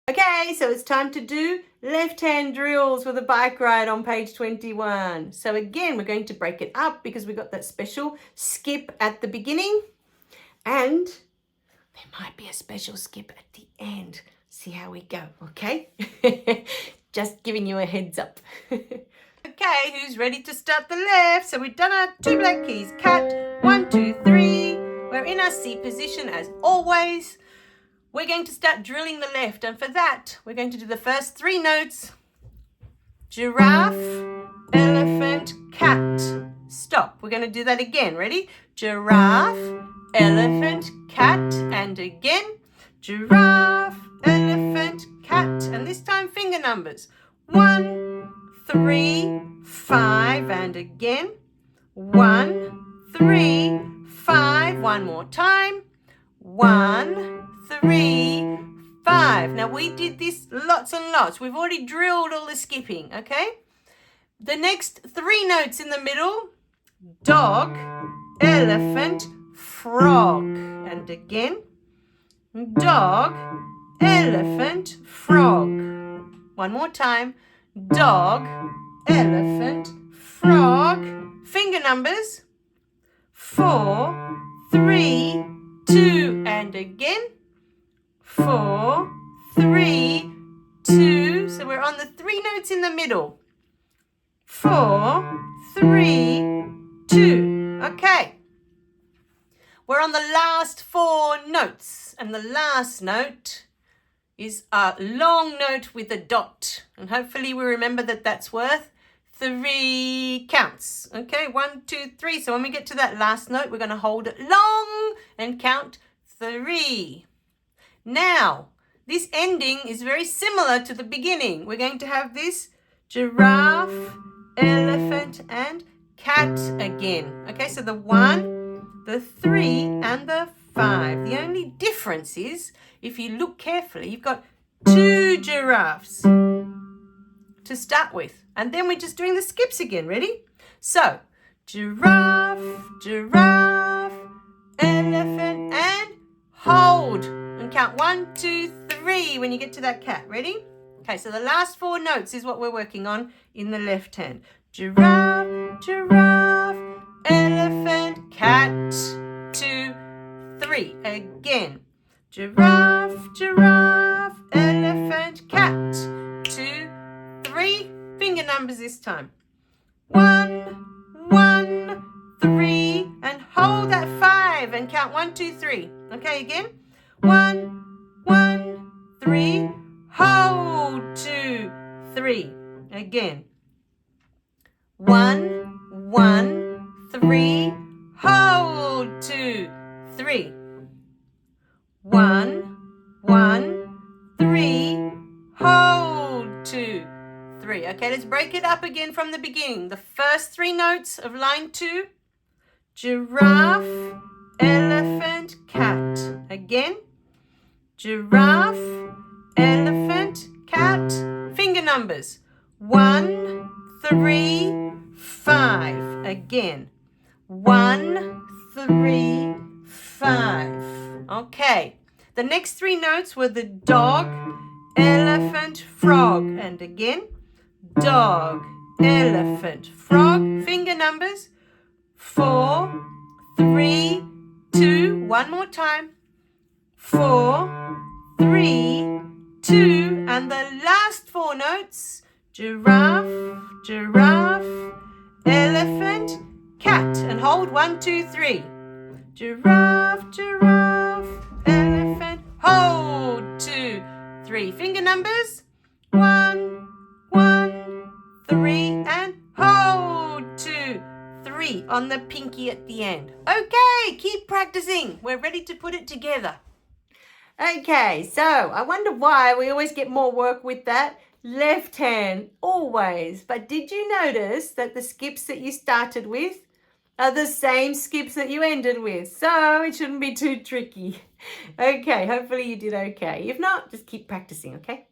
Okay, so it's time to do left-hand drills for the bike ride on page 21. So again, we're going to break it up because we got that special skip at the beginning and there might be a special skip at the end. See how we go, okay? Just giving you a heads up. Okay, who's ready to start the left? So we've done our 2 black keys. Cat, 1, 2, 3. We're in our C position as always. We're going to start drilling the left, and for that, we're going to do the first 3 notes. Giraffe, elephant, cat. Stop. We're going to do that again. Ready? Giraffe, elephant, cat, and again. Giraffe, elephant, cat, and this time finger numbers. 1, 3, 5, and again. 1, 3, 5. One more time. 1, 3, 5. Now we did this lots and lots. We've already drilled all the skipping, okay? The next 3 notes in the middle, dog, elephant, frog. And again, dog, elephant, frog. One more time, dog, elephant, frog. Finger numbers, 4, 3, 2, and again. 4, 3, 2. So we're on the 3 notes in the middle. 4, 3, 2. Okay. We're on the last 4 notes. And the last note is a long note with a dot. And hopefully we remember that that's worth 3 counts. Okay, 1, 2, 3. So when we get to that last note, we're going to hold it long and count 3. Now, this ending is very similar to the beginning. We're going to have this giraffe, elephant, and cat again. Okay, so the 1, the 3, and the 5. The only difference is, if you look carefully, you've got 2 giraffes to start with. And then we're just doing the skips again. Ready? So, giraffe, giraffe, elephant, and hold. And count 1, 2, 3 when you get to that cat. Ready? Okay, so the last 4 notes is what we're working on in the left hand. Giraffe, giraffe, elephant, cat, 2, 3. Again. Giraffe, giraffe, elephant, cat, 2, 3. Finger numbers this time. 1, 1, 3, and hold that 5 and count 1, 2, 3. Okay, again. 1, 1, 3, hold 2, 3. Again. 1, 1, 3, hold 2, 3. 1, 1, 3, hold 2, 3. Okay, let's break it up again from the beginning. The first 3 notes of line 2. Giraffe, elephant, cat. Again. Giraffe, elephant, cat. Finger numbers. 1, 3, 5. Again. 1, 3, 5. Okay. The next 3 notes were the dog, elephant, frog. And again. Dog, elephant, frog. Finger numbers. 4, 3, 2. One more time. 4, 3, 2, and the last 4 notes, giraffe, giraffe, elephant, cat, and hold 1, 2, 3. Giraffe, giraffe, elephant, hold 2, 3. Finger numbers, 1, 1, 3, and hold 2, 3 on the pinky at the end. Okay, keep practicing. We're ready to put it together. Okay, so I wonder why we always get more work with that left hand, always. But did you notice that the skips that you started with are the same skips that you ended with? So it shouldn't be too tricky. Okay, hopefully you did okay. If not, just keep practicing, okay?